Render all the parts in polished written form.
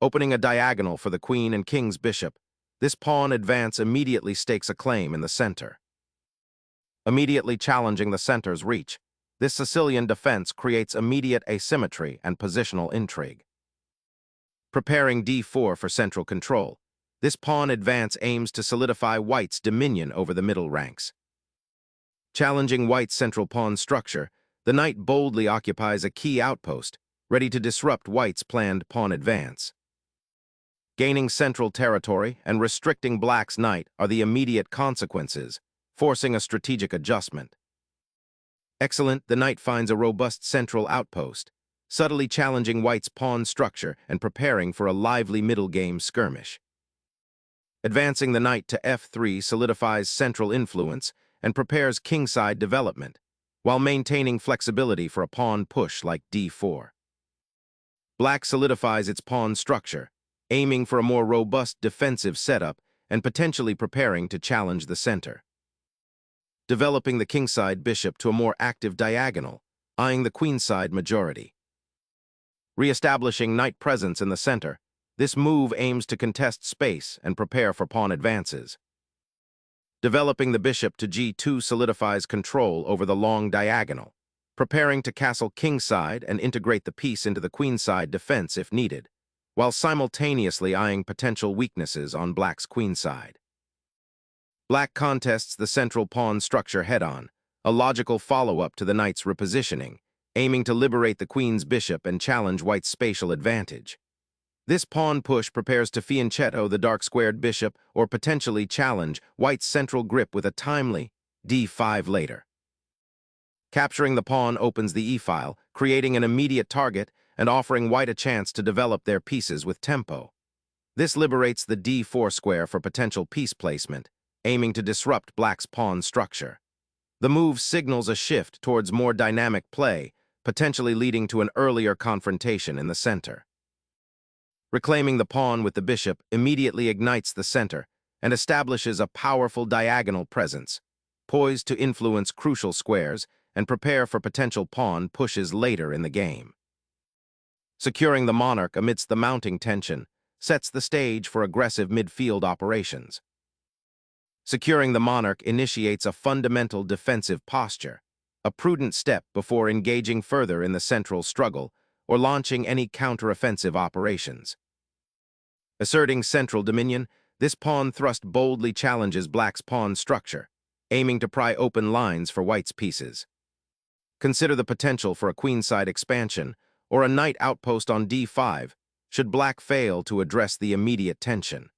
opening a diagonal for the queen and king's bishop. This pawn advance immediately stakes a claim in the center. Immediately challenging the center's reach, this Sicilian defense creates immediate asymmetry and positional intrigue. Preparing d4 for central control, this pawn advance aims to solidify white's dominion over the middle ranks. Challenging white's central pawn structure, the knight boldly occupies a key outpost, ready to disrupt white's planned pawn advance. Gaining central territory and restricting black's knight are the immediate consequences, forcing a strategic adjustment. Excellent, the knight finds a robust central outpost, subtly challenging white's pawn structure and preparing for a lively middle game skirmish. Advancing the knight to f3 solidifies central influence and prepares kingside development, while maintaining flexibility for a pawn push like d4. Black solidifies its pawn structure, aiming for a more robust defensive setup and potentially preparing to challenge the center. Developing the kingside bishop to a more active diagonal, eyeing the queenside majority. Re-establishing knight presence in the center, this move aims to contest space and prepare for pawn advances. Developing the bishop to g2 solidifies control over the long diagonal, preparing to castle kingside and integrate the piece into the queenside defense if needed, while simultaneously eyeing potential weaknesses on black's queenside. Black contests the central pawn structure head-on, a logical follow-up to the knight's repositioning, aiming to liberate the queen's bishop and challenge white's spatial advantage. This pawn push prepares to fianchetto the dark-squared bishop or potentially challenge white's central grip with a timely d5 later. Capturing the pawn opens the e-file, creating an immediate target and offering white a chance to develop their pieces with tempo. This liberates the d4 square for potential piece placement, aiming to disrupt black's pawn structure. The move signals a shift towards more dynamic play, potentially leading to an earlier confrontation in the center. Reclaiming the pawn with the bishop immediately ignites the center and establishes a powerful diagonal presence, poised to influence crucial squares and prepare for potential pawn pushes later in the game. Securing the monarch amidst the mounting tension sets the stage for aggressive midfield operations. Securing the monarch initiates a fundamental defensive posture, a prudent step before engaging further in the central struggle or launching any counteroffensive operations. Asserting central dominion, this pawn thrust boldly challenges black's pawn structure, aiming to pry open lines for white's pieces. Consider the potential for a queenside expansion or a knight outpost on d5 should black fail to address the immediate tension.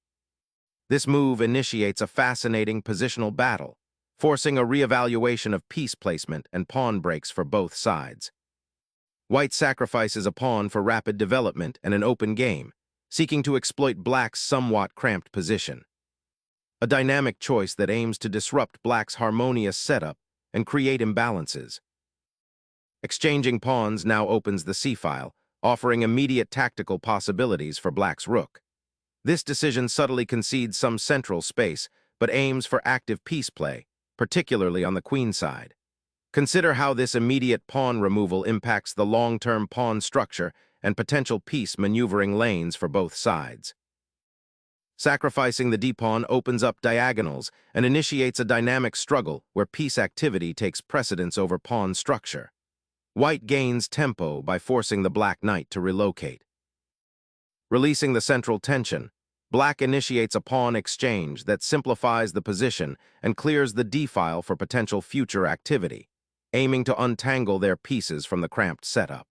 This move initiates a fascinating positional battle, forcing a reevaluation of piece placement and pawn breaks for both sides. White sacrifices a pawn for rapid development and an open game, seeking to exploit black's somewhat cramped position. A dynamic choice that aims to disrupt black's harmonious setup and create imbalances. Exchanging pawns now opens the c-file, offering immediate tactical possibilities for black's rook. This decision subtly concedes some central space, but aims for active piece play, particularly on the queen side. Consider how this immediate pawn removal impacts the long-term pawn structure and potential piece maneuvering lanes for both sides. Sacrificing the d-pawn opens up diagonals and initiates a dynamic struggle where piece activity takes precedence over pawn structure. White gains tempo by forcing the black knight to relocate. Releasing the central tension, black initiates a pawn exchange that simplifies the position and clears the d-file for potential future activity, aiming to untangle their pieces from the cramped setup.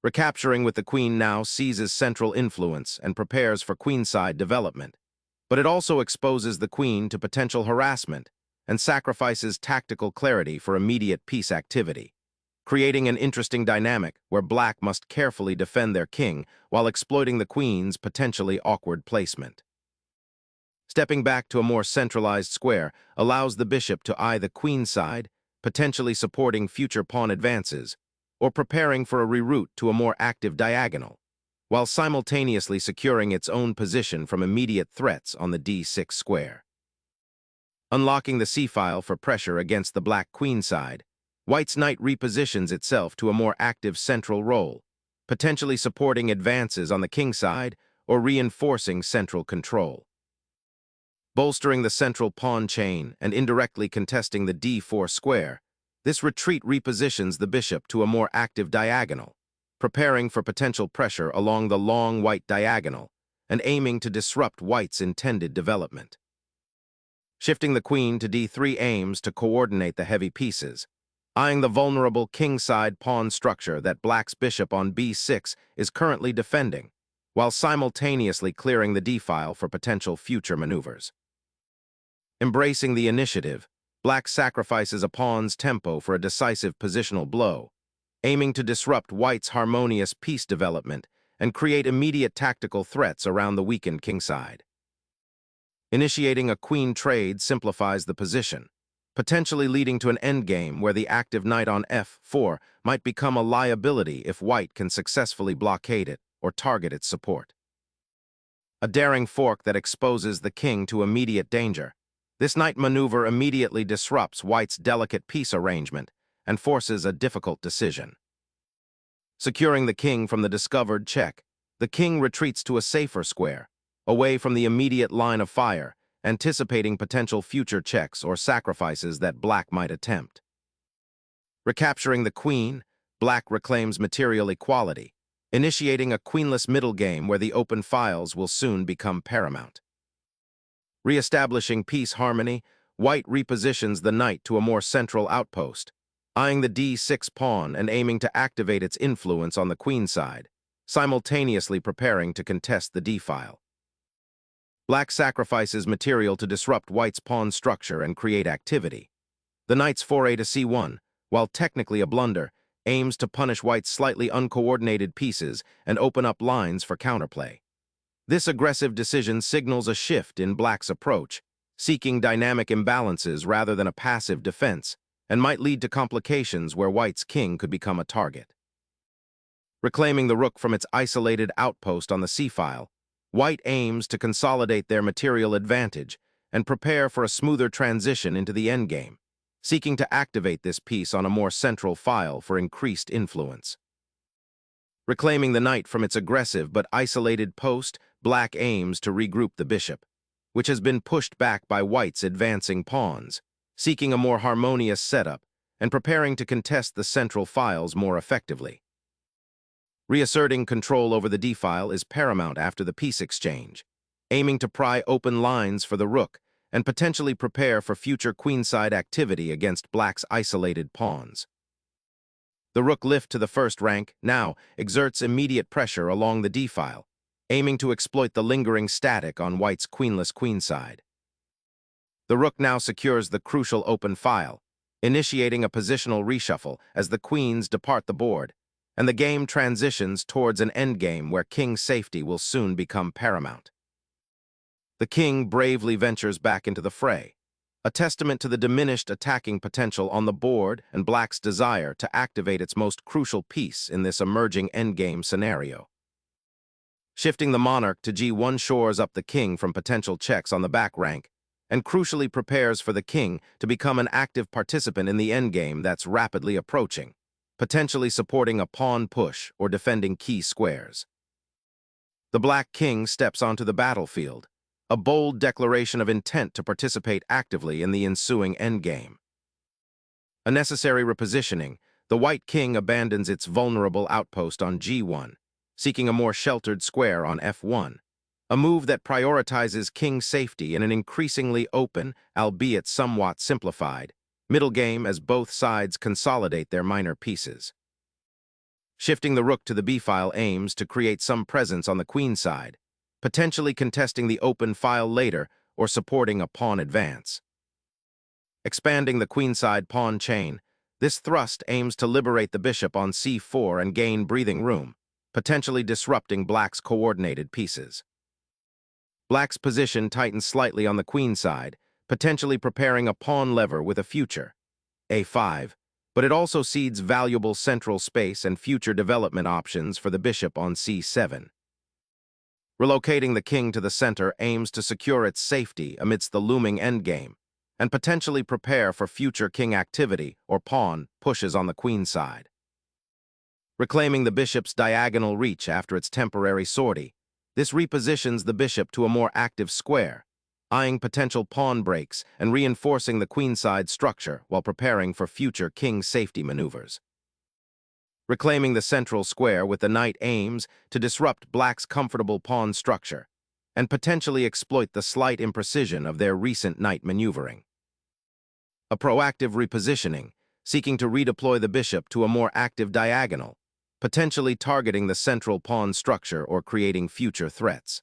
Recapturing with the queen now seizes central influence and prepares for queenside development, but it also exposes the queen to potential harassment and sacrifices tactical clarity for immediate piece activity, creating an interesting dynamic where black must carefully defend their king while exploiting the queen's potentially awkward placement. Stepping back to a more centralized square allows the bishop to eye the queen side, potentially supporting future pawn advances, or preparing for a reroute to a more active diagonal, while simultaneously securing its own position from immediate threats on the d6 square. Unlocking the c-file for pressure against the black queen side, white's knight repositions itself to a more active central role, potentially supporting advances on the king side or reinforcing central control. Bolstering the central pawn chain and indirectly contesting the d4 square, this retreat repositions the bishop to a more active diagonal, preparing for potential pressure along the long white diagonal and aiming to disrupt white's intended development. Shifting the queen to d3 aims to coordinate the heavy pieces, eyeing the vulnerable kingside pawn structure that black's bishop on b6 is currently defending, while simultaneously clearing the d-file for potential future maneuvers. Embracing the initiative, black sacrifices a pawn's tempo for a decisive positional blow, aiming to disrupt white's harmonious piece development and create immediate tactical threats around the weakened kingside. Initiating a queen trade simplifies the position, potentially leading to an endgame where the active knight on f4 might become a liability if white can successfully blockade it or target its support. A daring fork that exposes the king to immediate danger. This knight maneuver immediately disrupts white's delicate piece arrangement and forces a difficult decision. Securing the king from the discovered check, the king retreats to a safer square, away from the immediate line of fire, anticipating potential future checks or sacrifices that black might attempt. Recapturing the queen, black reclaims material equality, initiating a queenless middle game where the open files will soon become paramount. Re-establishing piece harmony, white repositions the knight to a more central outpost, eyeing the d6 pawn and aiming to activate its influence on the queen side, simultaneously preparing to contest the d-file. Black sacrifices material to disrupt white's pawn structure and create activity. The knight's foray to c1, while technically a blunder, aims to punish white's slightly uncoordinated pieces and open up lines for counterplay. This aggressive decision signals a shift in black's approach, seeking dynamic imbalances rather than a passive defense, and might lead to complications where white's king could become a target. Reclaiming the rook from its isolated outpost on the c-file, white aims to consolidate their material advantage and prepare for a smoother transition into the endgame, seeking to activate this piece on a more central file for increased influence. Reclaiming the knight from its aggressive but isolated post, black aims to regroup the bishop, which has been pushed back by white's advancing pawns, seeking a more harmonious setup and preparing to contest the central files more effectively. Reasserting control over the d-file is paramount after the piece exchange, aiming to pry open lines for the rook and potentially prepare for future queenside activity against black's isolated pawns. The rook lift to the first rank now exerts immediate pressure along the d-file, aiming to exploit the lingering static on white's queenless queenside. The rook now secures the crucial open file, initiating a positional reshuffle as the queens depart the board, and the game transitions towards an endgame where king's safety will soon become paramount. The king bravely ventures back into the fray, a testament to the diminished attacking potential on the board and black's desire to activate its most crucial piece in this emerging endgame scenario. Shifting the monarch to g1 shores up the king from potential checks on the back rank, and crucially prepares for the king to become an active participant in the endgame that's rapidly approaching, potentially supporting a pawn push or defending key squares. The black king steps onto the battlefield, a bold declaration of intent to participate actively in the ensuing endgame. A necessary repositioning, the white king abandons its vulnerable outpost on g1, seeking a more sheltered square on f1, a move that prioritizes king safety in an increasingly open, albeit somewhat simplified, middle game as both sides consolidate their minor pieces. Shifting the rook to the b-file aims to create some presence on the queen side, potentially contesting the open file later or supporting a pawn advance. Expanding the queenside pawn chain, this thrust aims to liberate the bishop on c4 and gain breathing room, potentially disrupting black's coordinated pieces. Black's position tightens slightly on the queen side, potentially preparing a pawn lever with a future, a5, but it also cedes valuable central space and future development options for the bishop on c7. Relocating the king to the center aims to secure its safety amidst the looming endgame, and potentially prepare for future king activity or pawn pushes on the queen side. Reclaiming the bishop's diagonal reach after its temporary sortie, this repositions the bishop to a more active square, eyeing potential pawn breaks and reinforcing the queenside structure while preparing for future king safety maneuvers. Reclaiming the central square with the knight aims to disrupt black's comfortable pawn structure and potentially exploit the slight imprecision of their recent knight maneuvering. A proactive repositioning, seeking to redeploy the bishop to a more active diagonal, potentially targeting the central pawn structure or creating future threats.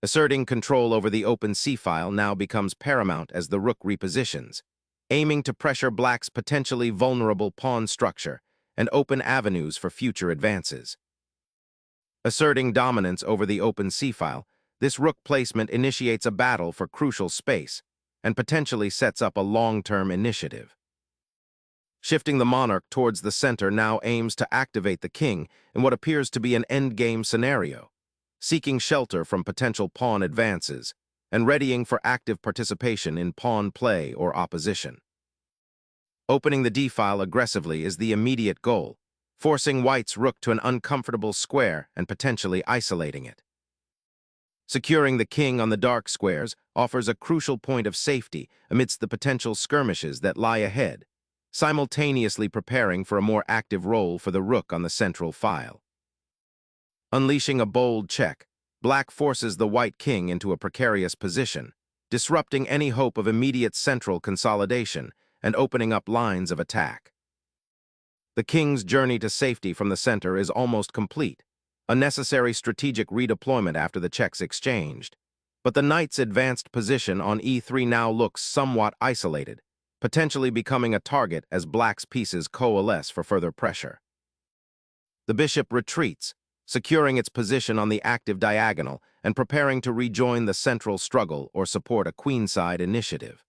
Asserting control over the open c-file now becomes paramount as the rook repositions, aiming to pressure black's potentially vulnerable pawn structure and open avenues for future advances. Asserting dominance over the open c-file, this rook placement initiates a battle for crucial space and potentially sets up a long-term initiative. Shifting the monarch towards the center now aims to activate the king in what appears to be an endgame scenario, seeking shelter from potential pawn advances and readying for active participation in pawn play or opposition. Opening the d-file aggressively is the immediate goal, forcing white's rook to an uncomfortable square and potentially isolating it. Securing the king on the dark squares offers a crucial point of safety amidst the potential skirmishes that lie ahead, simultaneously preparing for a more active role for the rook on the central file. Unleashing a bold check, black forces the white king into a precarious position, disrupting any hope of immediate central consolidation and opening up lines of attack. The king's journey to safety from the center is almost complete, a necessary strategic redeployment after the checks exchanged. But the knight's advanced position on e3 now looks somewhat isolated, potentially becoming a target as black's pieces coalesce for further pressure. The bishop retreats, securing its position on the active diagonal and preparing to rejoin the central struggle or support a queenside initiative.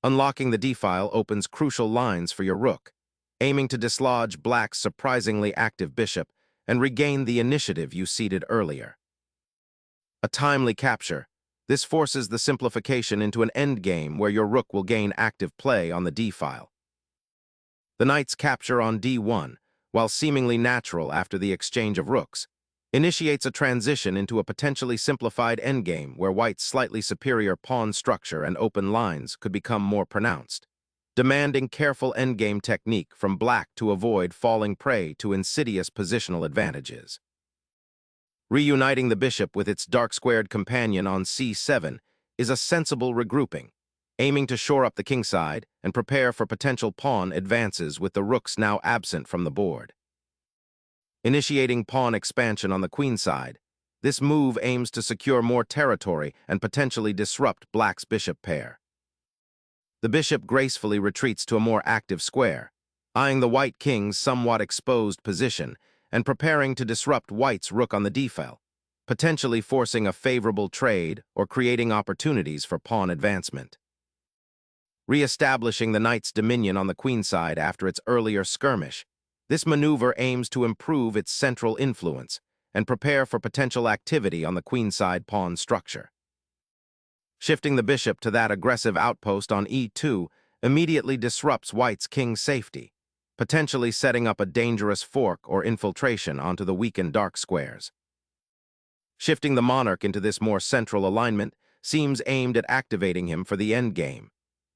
Unlocking the d-file opens crucial lines for your rook, aiming to dislodge black's surprisingly active bishop and regain the initiative you ceded earlier. A timely capture, this forces the simplification into an endgame where your rook will gain active play on the d-file. The knight's capture on d1, while seemingly natural after the exchange of rooks, initiates a transition into a potentially simplified endgame where white's slightly superior pawn structure and open lines could become more pronounced, demanding careful endgame technique from black to avoid falling prey to insidious positional advantages. Reuniting the bishop with its dark-squared companion on c7 is a sensible regrouping, aiming to shore up the kingside and prepare for potential pawn advances with the rooks now absent from the board. Initiating pawn expansion on the queenside, this move aims to secure more territory and potentially disrupt black's bishop pair. The bishop gracefully retreats to a more active square, eyeing the white king's somewhat exposed position and preparing to disrupt white's rook on the d-file, potentially forcing a favorable trade or creating opportunities for pawn advancement. Re-establishing the knight's dominion on the queenside after its earlier skirmish, this maneuver aims to improve its central influence and prepare for potential activity on the queenside pawn structure. Shifting the bishop to that aggressive outpost on e2 immediately disrupts white's king's safety, potentially setting up a dangerous fork or infiltration onto the weakened dark squares. Shifting the monarch into this more central alignment seems aimed at activating him for the endgame,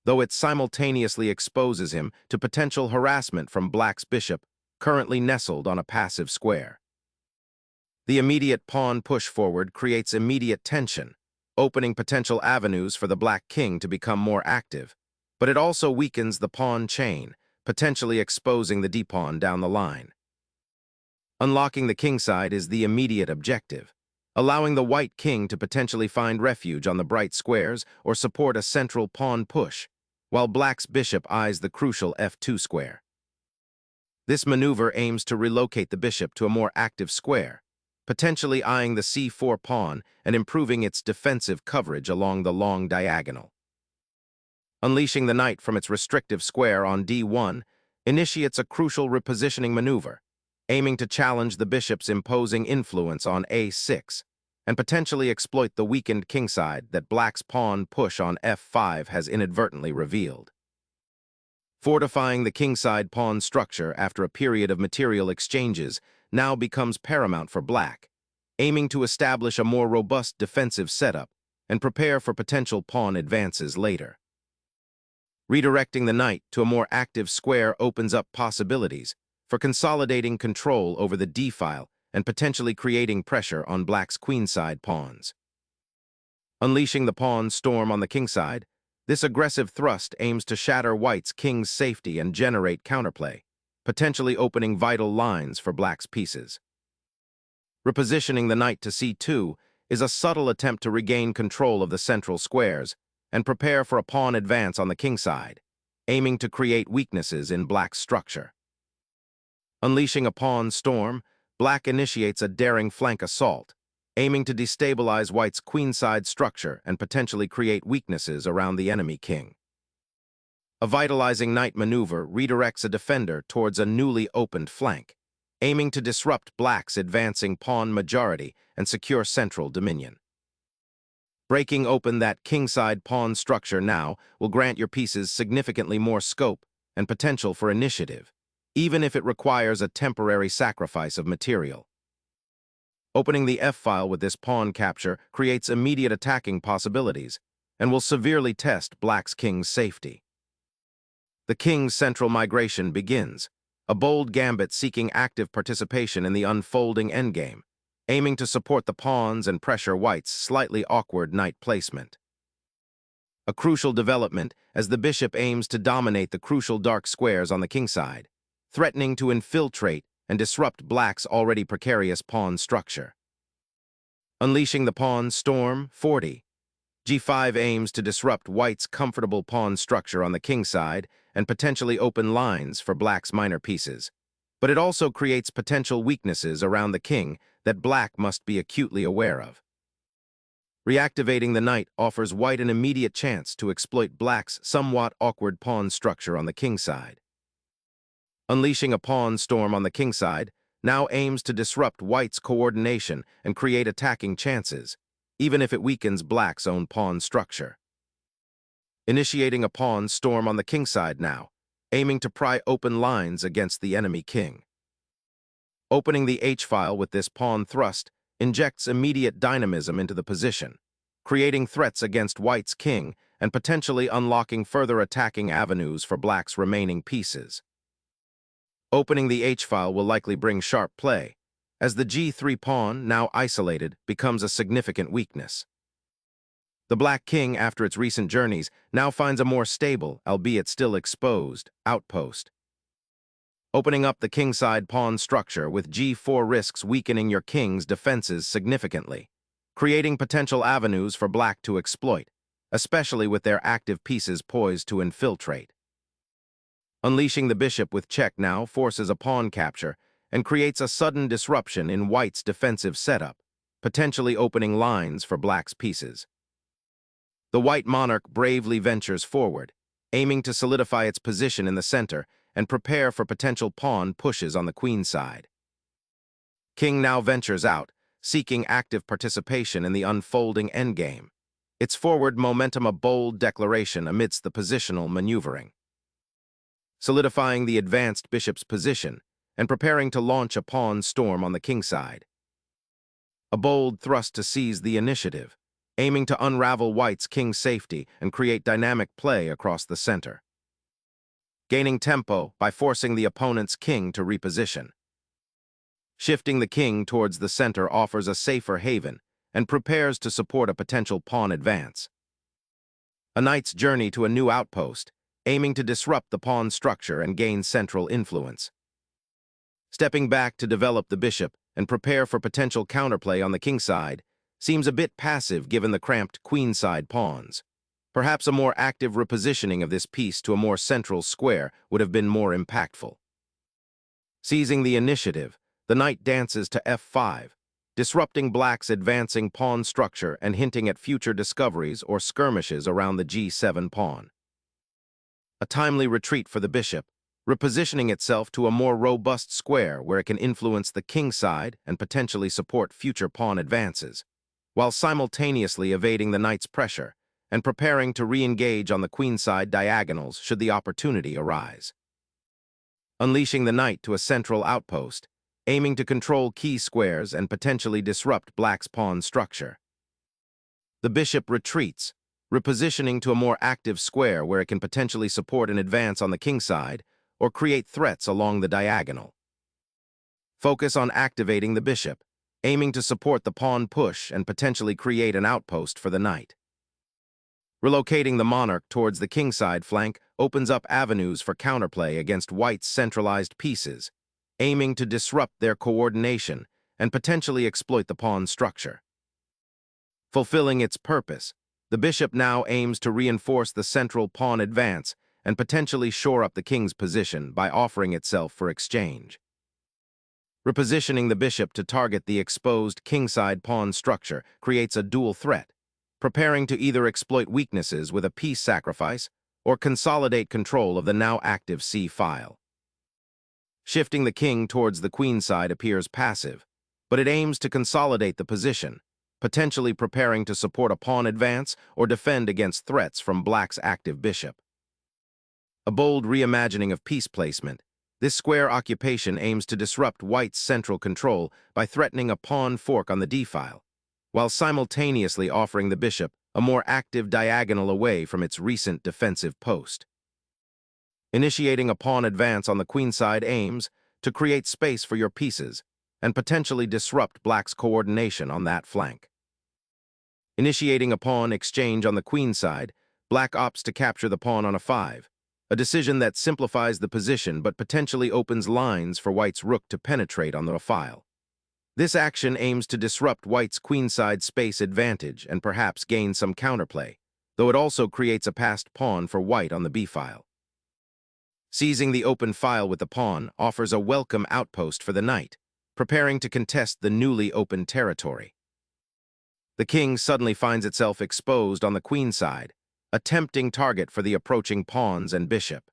though it simultaneously exposes him to potential harassment from black's bishop, currently nestled on a passive square. The immediate pawn push forward creates immediate tension, opening potential avenues for the black king to become more active, but it also weakens the pawn chain, potentially exposing the d-pawn down the line. Unlocking the kingside is the immediate objective, allowing the white king to potentially find refuge on the bright squares or support a central pawn push, while black's bishop eyes the crucial f2 square. This maneuver aims to relocate the bishop to a more active square, potentially eyeing the c4 pawn and improving its defensive coverage along the long diagonal. Unleashing the knight from its restrictive square on d1 initiates a crucial repositioning maneuver, aiming to challenge the bishop's imposing influence on a6 and potentially exploit the weakened kingside that black's pawn push on f5 has inadvertently revealed. Fortifying the kingside pawn structure after a period of material exchanges now becomes paramount for black, aiming to establish a more robust defensive setup and prepare for potential pawn advances later. Redirecting the knight to a more active square opens up possibilities for consolidating control over the d-file and potentially creating pressure on black's queenside pawns. Unleashing the pawn storm on the kingside, this aggressive thrust aims to shatter white's king's safety and generate counterplay, potentially opening vital lines for black's pieces. Repositioning the knight to c2 is a subtle attempt to regain control of the central squares and prepare for a pawn advance on the kingside, aiming to create weaknesses in black's structure. Unleashing a pawn storm, black initiates a daring flank assault, aiming to destabilize white's queenside structure and potentially create weaknesses around the enemy king. A vitalizing knight maneuver redirects a defender towards a newly opened flank, aiming to disrupt black's advancing pawn majority and secure central dominion. Breaking open that kingside pawn structure now will grant your pieces significantly more scope and potential for initiative, even if it requires a temporary sacrifice of material. Opening the f-file with this pawn capture creates immediate attacking possibilities and will severely test black's king's safety. The king's central migration begins, a bold gambit seeking active participation in the unfolding endgame, aiming to support the pawns and pressure white's slightly awkward knight placement. A crucial development as the bishop aims to dominate the crucial dark squares on the kingside, threatening to infiltrate and disrupt black's already precarious pawn structure. Unleashing the pawn storm, 40. g5 aims to disrupt white's comfortable pawn structure on the kingside and potentially open lines for black's minor pieces. But it also creates potential weaknesses around the king that black must be acutely aware of. Reactivating the knight offers white an immediate chance to exploit black's somewhat awkward pawn structure on the kingside. Unleashing a pawn storm on the kingside now aims to disrupt white's coordination and create attacking chances, even if it weakens black's own pawn structure. Initiating a pawn storm on the kingside now, aiming to pry open lines against the enemy king. Opening the h-file with this pawn thrust injects immediate dynamism into the position, creating threats against white's king and potentially unlocking further attacking avenues for black's remaining pieces. Opening the h-file will likely bring sharp play, as the g3 pawn, now isolated, becomes a significant weakness. The black king, after its recent journeys, now finds a more stable, albeit still exposed, outpost. Opening up the kingside pawn structure with g4 risks weakening your king's defenses significantly, creating potential avenues for black to exploit, especially with their active pieces poised to infiltrate. Unleashing the bishop with check now forces a pawn capture and creates a sudden disruption in white's defensive setup, potentially opening lines for black's pieces. The white monarch bravely ventures forward, aiming to solidify its position in the center and prepare for potential pawn pushes on the queen side. King now ventures out, seeking active participation in the unfolding endgame, its forward momentum a bold declaration amidst the positional maneuvering. Solidifying the advanced bishop's position and preparing to launch a pawn storm on the kingside. A bold thrust to seize the initiative, aiming to unravel white's king's safety and create dynamic play across the center. Gaining tempo by forcing the opponent's king to reposition. Shifting the king towards the center offers a safer haven and prepares to support a potential pawn advance. A knight's journey to a new outpost, aiming to disrupt the pawn structure and gain central influence. Stepping back to develop the bishop and prepare for potential counterplay on the kingside seems a bit passive given the cramped queenside pawns. Perhaps a more active repositioning of this piece to a more central square would have been more impactful. Seizing the initiative, the knight dances to f5, disrupting black's advancing pawn structure and hinting at future discoveries or skirmishes around the g7 pawn. A timely retreat for the bishop, repositioning itself to a more robust square where it can influence the king side and potentially support future pawn advances, while simultaneously evading the knight's pressure and preparing to re-engage on the queenside diagonals should the opportunity arise. Unleashing the knight to a central outpost, aiming to control key squares and potentially disrupt black's pawn structure. The bishop retreats, repositioning to a more active square where it can potentially support an advance on the kingside or create threats along the diagonal. Focus on activating the bishop, aiming to support the pawn push and potentially create an outpost for the knight. Relocating the monarch towards the kingside flank opens up avenues for counterplay against white's centralized pieces, aiming to disrupt their coordination and potentially exploit the pawn structure. Fulfilling its purpose, the bishop now aims to reinforce the central pawn advance and potentially shore up the king's position by offering itself for exchange. Repositioning the bishop to target the exposed kingside pawn structure creates a dual threat, preparing to either exploit weaknesses with a piece sacrifice or consolidate control of the now active c-file. Shifting the king towards the queenside appears passive, but it aims to consolidate the position, potentially preparing to support a pawn advance or defend against threats from black's active bishop. A bold reimagining of piece placement, this square occupation aims to disrupt white's central control by threatening a pawn fork on the d-file, while simultaneously offering the bishop a more active diagonal away from its recent defensive post. Initiating a pawn advance on the queenside aims to create space for your pieces and potentially disrupt black's coordination on that flank. Initiating a pawn exchange on the queenside, black opts to capture the pawn on a5, a decision that simplifies the position but potentially opens lines for white's rook to penetrate on the file. This action aims to disrupt white's queenside space advantage and perhaps gain some counterplay, though it also creates a passed pawn for white on the b-file. Seizing the open file with the pawn offers a welcome outpost for the knight, preparing to contest the newly opened territory. The king suddenly finds itself exposed on the queenside, a tempting target for the approaching pawns and bishop.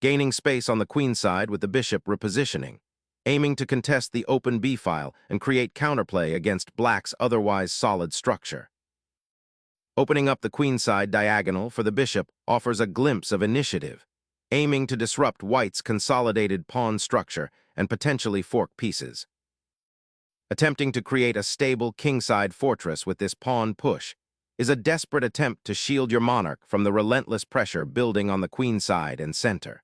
Gaining space on the queenside with the bishop repositioning, aiming to contest the open b-file and create counterplay against black's otherwise solid structure. Opening up the queenside diagonal for the bishop offers a glimpse of initiative, aiming to disrupt white's consolidated pawn structure and potentially fork pieces. Attempting to create a stable kingside fortress with this pawn push is a desperate attempt to shield your monarch from the relentless pressure building on the queenside and center.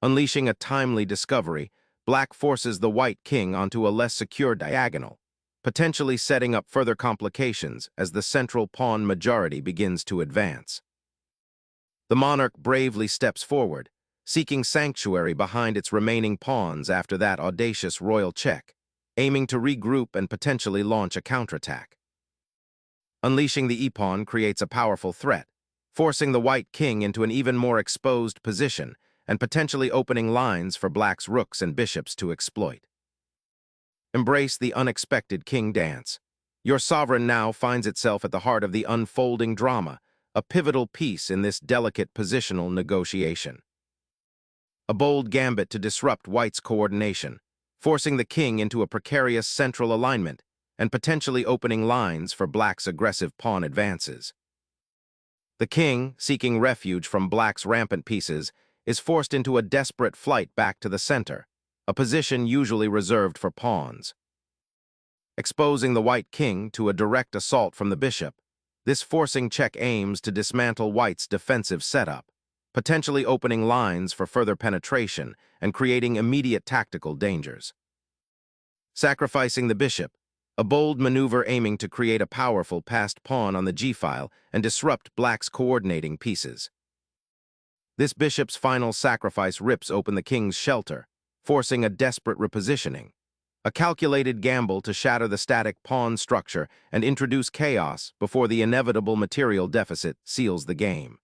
Unleashing a timely discovery, black forces the white king onto a less secure diagonal, potentially setting up further complications as the central pawn majority begins to advance. The monarch bravely steps forward, seeking sanctuary behind its remaining pawns after that audacious royal check, aiming to regroup and potentially launch a counterattack. Unleashing the e-pawn creates a powerful threat, forcing the white king into an even more exposed position and potentially opening lines for black's rooks and bishops to exploit. Embrace the unexpected king dance. Your sovereign now finds itself at the heart of the unfolding drama, a pivotal piece in this delicate positional negotiation. A bold gambit to disrupt white's coordination, forcing the king into a precarious central alignment and potentially opening lines for black's aggressive pawn advances. The king, seeking refuge from black's rampant pieces, is forced into a desperate flight back to the center, a position usually reserved for pawns. Exposing the white king to a direct assault from the bishop, this forcing check aims to dismantle white's defensive setup, potentially opening lines for further penetration and creating immediate tactical dangers. Sacrificing the bishop, a bold maneuver aiming to create a powerful passed pawn on the g-file and disrupt black's coordinating pieces. This bishop's final sacrifice rips open the king's shelter, forcing a desperate repositioning, a calculated gamble to shatter the static pawn structure and introduce chaos before the inevitable material deficit seals the game.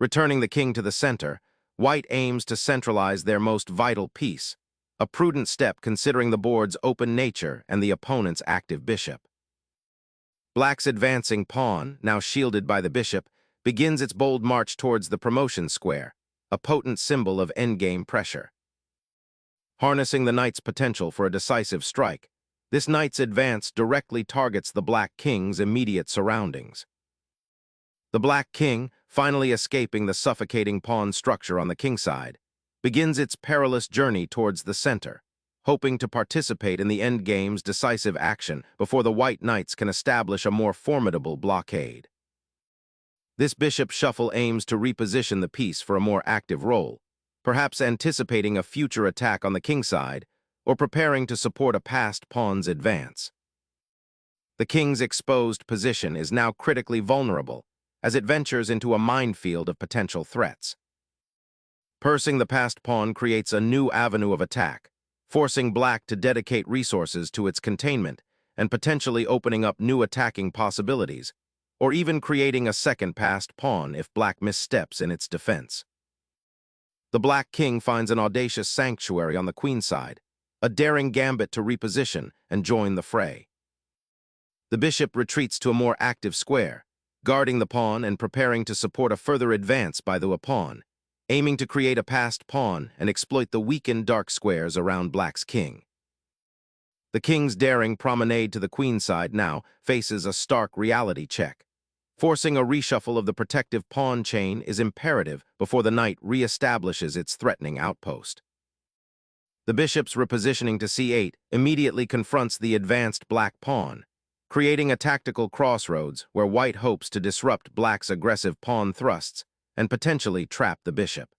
Returning the king to the center, white aims to centralize their most vital piece, a prudent step considering the board's open nature and the opponent's active bishop. Black's advancing pawn, now shielded by the bishop, begins its bold march towards the promotion square, a potent symbol of endgame pressure. Harnessing the knight's potential for a decisive strike, This knight's advance directly targets the Black King's immediate surroundings. The Black King, finally escaping the suffocating pawn structure on the kingside, begins its perilous journey towards the center, hoping to participate in the endgame's decisive action before the White Knights can establish a more formidable blockade. This bishop shuffle aims to reposition the piece for a more active role, perhaps anticipating a future attack on the kingside or preparing to support a passed pawn's advance. The king's exposed position is now critically vulnerable as it ventures into a minefield of potential threats. Pursing the passed pawn creates a new avenue of attack, forcing Black to dedicate resources to its containment and potentially opening up new attacking possibilities, or even creating a second passed pawn if Black missteps in its defense. The Black King finds an audacious sanctuary on the queenside, a daring gambit to reposition and join the fray. The bishop retreats to a more active square, guarding the pawn and preparing to support a further advance by the pawn, aiming to create a passed pawn and exploit the weakened dark squares around Black's king. The king's daring promenade to the queenside now faces a stark reality check. Forcing a reshuffle of the protective pawn chain is imperative before the knight re-establishes its threatening outpost. The bishop's repositioning to c8 immediately confronts the advanced Black pawn, creating a tactical crossroads where White hopes to disrupt Black's aggressive pawn thrusts and potentially trap the bishop.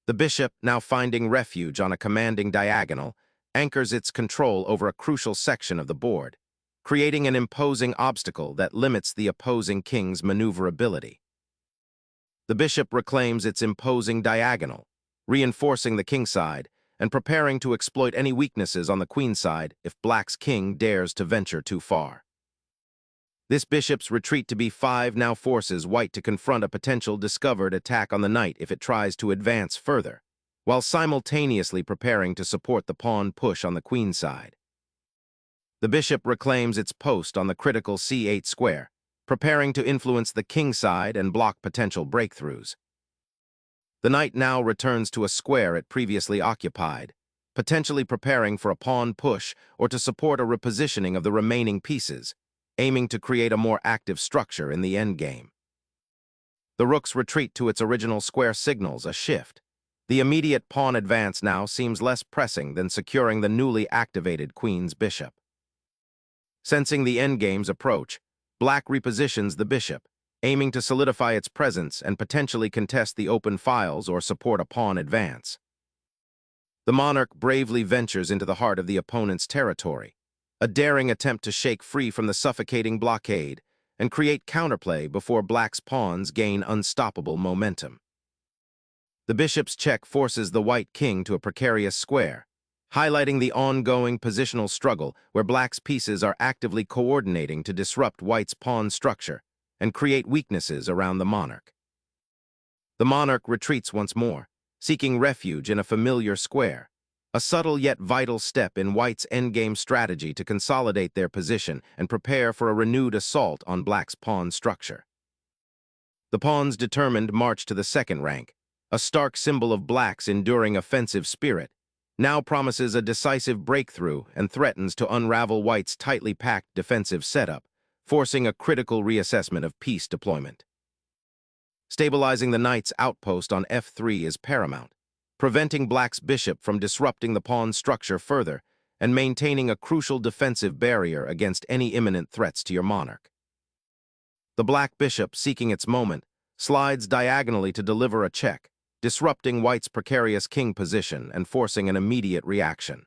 The bishop, now finding refuge on a commanding diagonal, anchors its control over a crucial section of the board, creating an imposing obstacle that limits the opposing king's maneuverability. The bishop reclaims its imposing diagonal, reinforcing the kingside and preparing to exploit any weaknesses on the queenside if Black's king dares to venture too far. This bishop's retreat to b5 now forces White to confront a potential discovered attack on the knight if it tries to advance further, while simultaneously preparing to support the pawn push on the queenside. The bishop reclaims its post on the critical c8 square, preparing to influence the kingside and block potential breakthroughs. The knight now returns to a square it previously occupied, potentially preparing for a pawn push or to support a repositioning of the remaining pieces, aiming to create a more active structure in the endgame. The rook's retreat to its original square signals a shift. The immediate pawn advance now seems less pressing than securing the newly activated queen's bishop. Sensing the endgame's approach, Black repositions the bishop, aiming to solidify its presence and potentially contest the open files or support a pawn advance. The monarch bravely ventures into the heart of the opponent's territory, a daring attempt to shake free from the suffocating blockade and create counterplay before Black's pawns gain unstoppable momentum. The bishop's check forces the White King to a precarious square, highlighting the ongoing positional struggle where Black's pieces are actively coordinating to disrupt White's pawn structure and create weaknesses around the monarch. The monarch retreats once more, seeking refuge in a familiar square, a subtle yet vital step in White's endgame strategy to consolidate their position and prepare for a renewed assault on Black's pawn structure. The pawn's determined march to the second rank, a stark symbol of Black's enduring offensive spirit, now promises a decisive breakthrough and threatens to unravel White's tightly packed defensive setup, forcing a critical reassessment of piece deployment. Stabilizing the knight's outpost on f3 is paramount, preventing Black's bishop from disrupting the pawn structure further and maintaining a crucial defensive barrier against any imminent threats to your monarch. The Black bishop, seeking its moment, slides diagonally to deliver a check, disrupting White's precarious king position and forcing an immediate reaction.